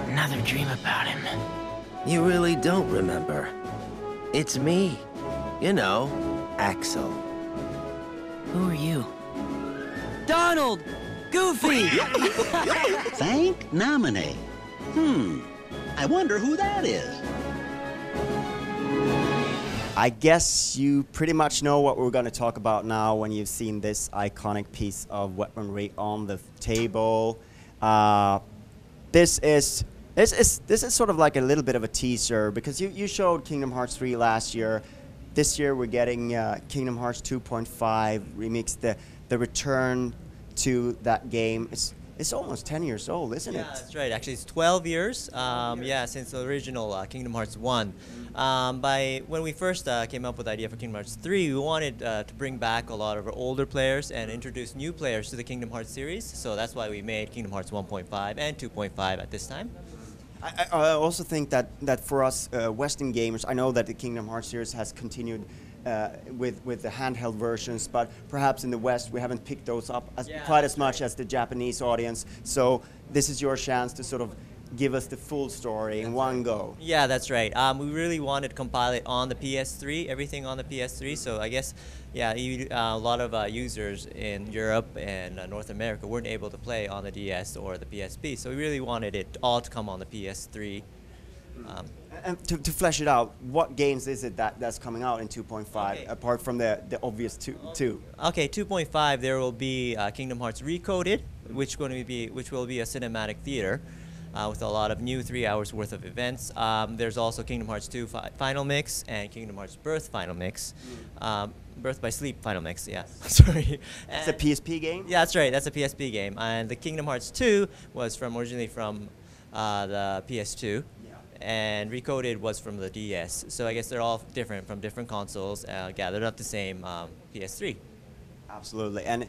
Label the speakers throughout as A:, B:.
A: Another dream about him.
B: You really don't remember. It's me. You know, Axel.
A: Who are you? Donald! Goofy!
C: Thank nominee. I wonder who that is.
D: I guess you pretty much know what we're going to talk about now when you've seen this iconic piece of weaponry on the table. This is sort of like a little bit of a teaser because you showed Kingdom Hearts 3 last year. This year we're getting Kingdom Hearts 2.5 remix, the return to that game. It's almost 10 years old, isn't it?
E: Yeah, that's right. Actually, it's 12 years. Yeah, since the original Kingdom Hearts 1. When we first came up with the idea for Kingdom Hearts 3, we wanted to bring back a lot of our older players and introduce new players to the Kingdom Hearts series. So that's why we made Kingdom Hearts 1.5 and 2.5 at this time.
D: I also think that for us Western gamers, I know that the Kingdom Hearts series has continued with the handheld versions, but perhaps in the West we haven't picked those up quite as much as the Japanese audience. So this is your chance to sort of give us the full story in one go.
E: Yeah, that's right. We really wanted to compile it on the PS3, everything on the PS3. So I guess, yeah, a lot of users in Europe and North America weren't able to play on the DS or the PSP. So we really wanted it all to come on the PS3.
D: And to flesh it out, what games is it that's coming out in 2.5 apart from the obvious two?
E: Okay, 2.5 there will be Kingdom Hearts Recoded, which will be a cinematic theater with a lot of new 3 hours worth of events. There's also Kingdom Hearts 2 Final Mix and Kingdom Hearts Birth Final Mix. Birth by Sleep Final Mix, yeah. Sorry.
D: It's a PSP game?
E: Yeah, that's right. That's a PSP game. And the Kingdom Hearts 2 was originally from the PS2. And Recoded was from the DS. So I guess they're all different from different consoles, gathered up the same PS3.
D: Absolutely. And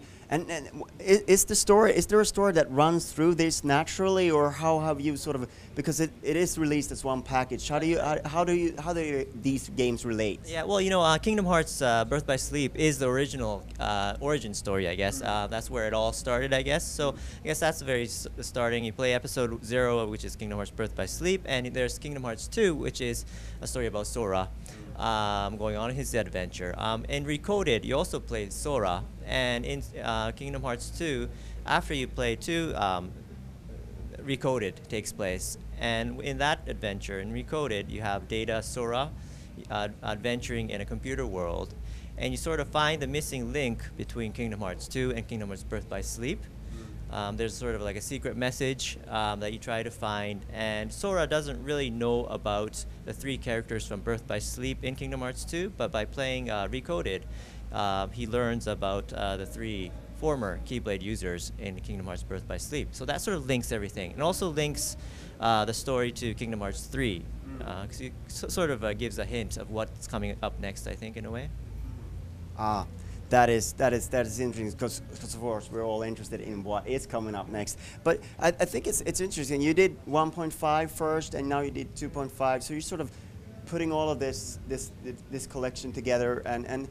D: is there a story that runs through this naturally, or how have you sort of, because it is released as one package, how do these games relate?
E: Yeah, well, you know, Kingdom Hearts Birth by Sleep is the original origin story, I guess. That's where it all started, I guess. So I guess that's the very starting. You play episode 0, which is Kingdom Hearts Birth by Sleep, and there's Kingdom Hearts 2, which is a story about Sora. Going on his adventure. In Recoded, you also play Sora, and in Kingdom Hearts 2, after you play 2, Recoded takes place. And in that adventure, in Recoded, you have Data Sora adventuring in a computer world, and you sort of find the missing link between Kingdom Hearts 2 and Kingdom Hearts Birth by Sleep. There's sort of like a secret message that you try to find, and Sora doesn't really know about the 3 characters from Birth by Sleep in Kingdom Hearts 2, but by playing Recoded, he learns about the 3 former Keyblade users in Kingdom Hearts Birth by Sleep. So that sort of links everything, and also links the story to Kingdom Hearts 3, because it sort of gives a hint of what's coming up next, I think, in a way.
D: That is interesting because of course we're all interested in what is coming up next. But I think it's interesting. You did 1.5 first, and now you did 2.5. So you're sort of putting all of this collection together, and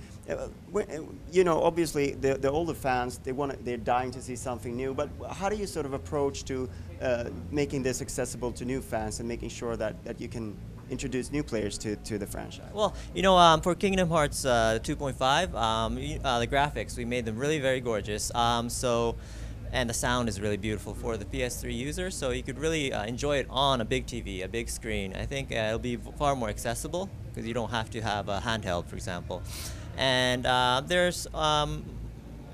D: you know, obviously the older fans, they're dying to see something new. But how do you sort of approach to making this accessible to new fans and making sure that you can introduce new players to the franchise?
E: Well, you know, for Kingdom Hearts 2.5, the graphics, we made them really very gorgeous. And the sound is really beautiful for the PS3 user, so you could really enjoy it on a big TV, a big screen. I think it'll be far more accessible because you don't have to have a handheld, for example. And there's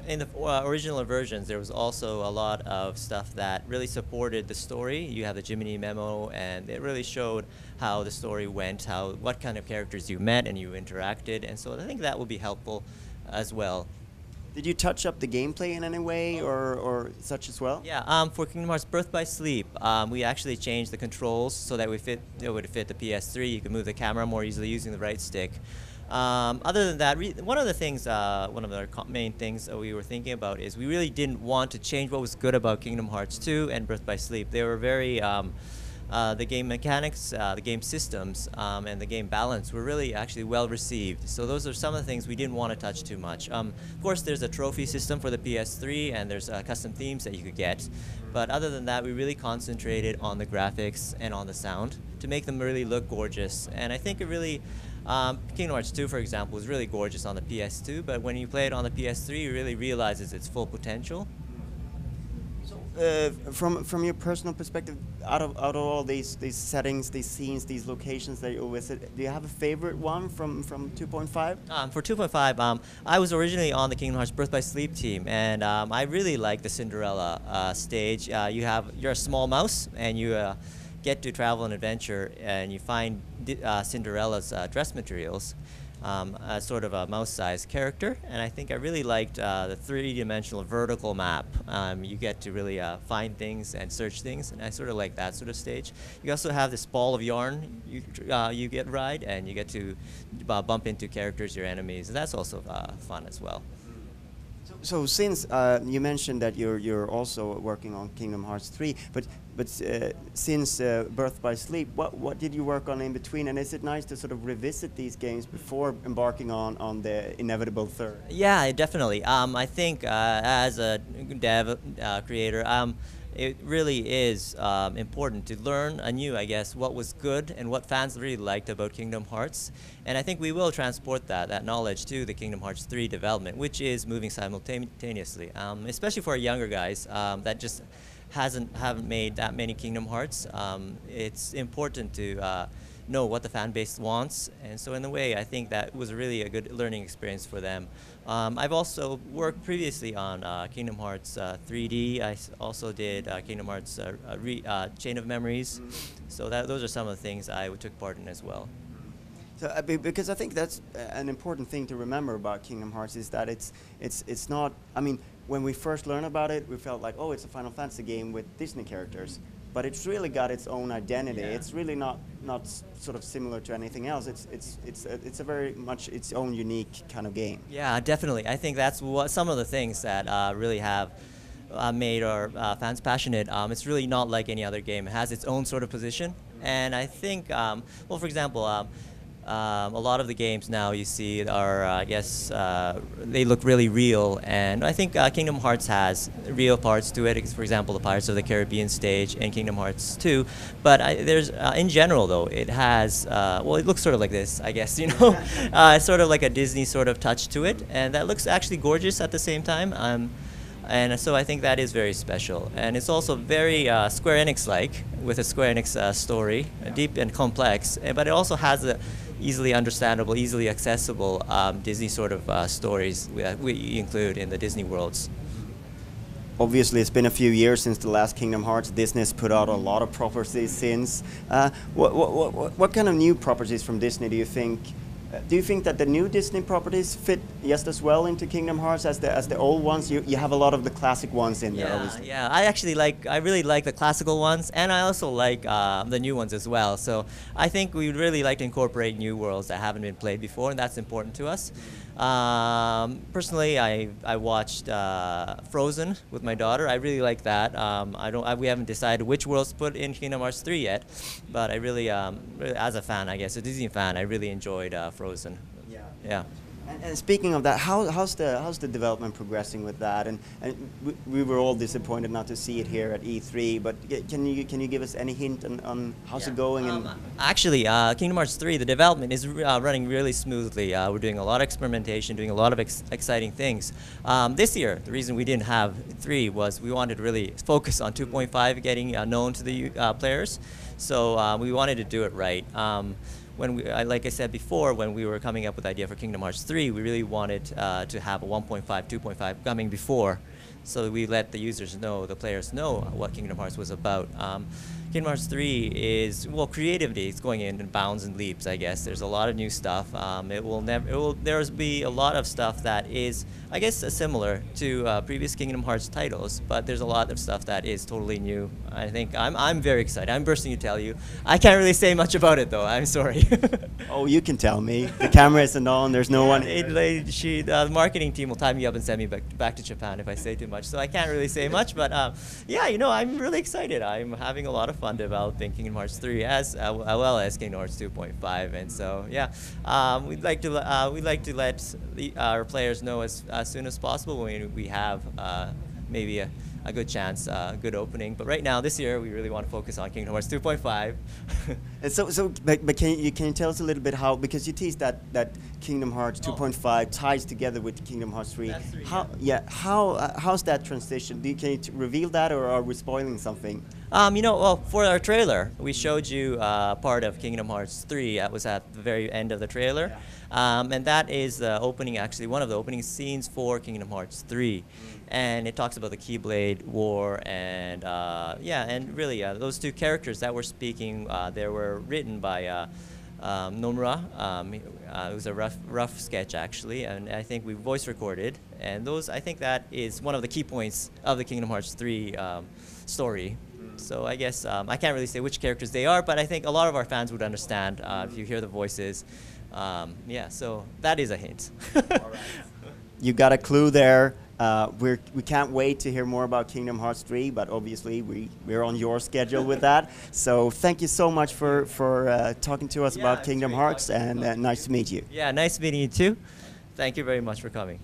E: in the original versions, there was also a lot of stuff that really supported the story. You have the Jiminy memo, and it really showed how the story went, what kind of characters you met and you interacted, and so I think that will be helpful as well.
D: Did you touch up the gameplay in any way or such as well?
E: Yeah, for Kingdom Hearts Birth by Sleep, we actually changed the controls so that it would fit the PS3. You could move the camera more easily using the right stick. Other than that, one of the things, one of the main things that we were thinking about is we really didn't want to change what was good about Kingdom Hearts 2 and Birth by Sleep. They were very, the game mechanics, the game systems, and the game balance were really actually well received. So those are some of the things we didn't want to touch too much. Of course, there's a trophy system for the PS3, and there's custom themes that you could get. But other than that, we really concentrated on the graphics and on the sound to make them really look gorgeous. And I think it really, Kingdom Hearts 2, for example, was really gorgeous on the PS2, but when you play it on the PS3, you really realizes its full potential.
D: From your personal perspective, out of all these settings, these scenes, these locations that you visit, do you have a favorite one from 2.5?
E: For 2.5, I was originally on the Kingdom Hearts Birth by Sleep team, and I really like the Cinderella stage. You're a small mouse, and you get to travel and adventure, and you find Cinderella's dress materials. As sort of a mouse-sized character, and I think I really liked the three-dimensional vertical map. You get to really find things and search things, and I sort of like that sort of stage. You also have this ball of yarn you get ride, and you get to bump into characters, your enemies, and that's also fun as well.
D: So since you mentioned that you're also working on Kingdom Hearts 3, but since Birth by Sleep, what did you work on in between? And is it nice to sort of revisit these games before embarking on the inevitable third?
E: Yeah, definitely. I think as a dev creator, it really is important to learn anew, I guess, what was good and what fans really liked about Kingdom Hearts. And I think we will transport that knowledge to the Kingdom Hearts 3 development, which is moving simultaneously, especially for our younger guys that just haven't made that many Kingdom Hearts. It's important to know what the fan base wants, and so in a way I think that was really a good learning experience for them. I've also worked previously on Kingdom Hearts 3D. I also did Kingdom Hearts Chain of Memories, so those are some of the things I took part in as well.
D: So, because I think that's an important thing to remember about Kingdom Hearts is that it's not. I mean, when we first learned about it, we felt like, oh, it's a Final Fantasy game with Disney characters, but it's really got its own identity. Yeah. It's really not sort of similar to anything else. It's a very much its own unique kind of game.
E: Yeah, definitely. I think that's some of the things that really have made our fans passionate. It's really not like any other game. It has its own sort of position, and I think, well, for example. A lot of the games now you see are, I guess, they look really real, and I think Kingdom Hearts has real parts to it. For example, the Pirates of the Caribbean stage in Kingdom Hearts 2. But there's, in general, though, it has, well, it looks sort of like this, I guess, you know, sort of like a Disney sort of touch to it, and that looks actually gorgeous at the same time. And so I think that is very special. And it's also very Square Enix-like, with a Square Enix story, deep and complex, but it also has a easily understandable, easily accessible Disney sort of stories we include in the Disney worlds.
D: Obviously, it's been a few years since the last Kingdom Hearts. Disney's put out a lot of properties since. What kind of new properties from Disney do you think? Do you think that the new Disney properties fit just as well into Kingdom Hearts as the old ones? You have a lot of the classic ones in there, obviously.
E: Yeah, I really like the classical ones, and I also like the new ones as well. So I think we would really like to incorporate new worlds that haven't been played before, and that's important to us. Personally, I watched Frozen with my daughter. I really like that. We haven't decided which worlds to put in Kingdom Hearts 3 yet, but I really, as a fan, I guess, a Disney fan, I really enjoyed Frozen. Yeah.
D: And speaking of that, how's the development progressing with that? And we were all disappointed not to see it here at E3. But can you give us any hint on how's it going?
E: Actually, Kingdom Hearts 3, the development is running really smoothly. We're doing a lot of experimentation, doing a lot of exciting things. This year, the reason we didn't have 3 was we wanted to really focus on 2.5 getting known to the players. So we wanted to do it right. Like I said before, when we were coming up with the idea for Kingdom Hearts 3, we really wanted to have a 1.5, 2.5 coming before So we let the users know, the players know what Kingdom Hearts was about. Kingdom Hearts 3 is, well, creativity. It's going in bounds and leaps, I guess. There's a lot of new stuff. There's be a lot of stuff that is, I guess, similar to previous Kingdom Hearts titles, but there's a lot of stuff that is totally new. I think I'm very excited. I'm bursting to tell you. I can't really say much about it though. I'm sorry.
D: Oh, you can tell me. The camera isn't on. There's no one.
E: The marketing team will tie me up and send me back to Japan if I say too much. So I can't really say much, but yeah, you know, I'm really excited. I'm having a lot of fun developing Kingdom Hearts 3 as well as Kingdom Hearts 2.5, and so yeah, we'd like to let our players know as soon as possible when we have maybe a good chance, a good opening. But right now, this year, we really want to focus on Kingdom Hearts 2.5.
D: And but can you tell us a little bit how, because you teased that Kingdom Hearts 2.5 ties together with Kingdom Hearts 3.
E: That's 3,
D: how how's that transition? Can you reveal that, or are we spoiling something?
E: You know, well, for our trailer, we showed you part of Kingdom Hearts 3. That was at the very end of the trailer. And that is the opening, actually, one of the opening scenes for Kingdom Hearts 3. And it talks about the Keyblade War, and yeah, and really, those two characters that were speaking, they were written by Nomura. It was a rough sketch, actually, and I think we voice recorded. And those, I think that is one of the key points of the Kingdom Hearts 3 story. So I guess I can't really say which characters they are, but I think a lot of our fans would understand if you hear the voices. Yeah, so that is a hint.
D: You got a clue there. We can't wait to hear more about Kingdom Hearts 3, but obviously we're on your schedule with that. So thank you so much for talking to us about Kingdom Hearts, and nice to meet you.
E: Yeah, nice meeting you too. Thank you very much for coming.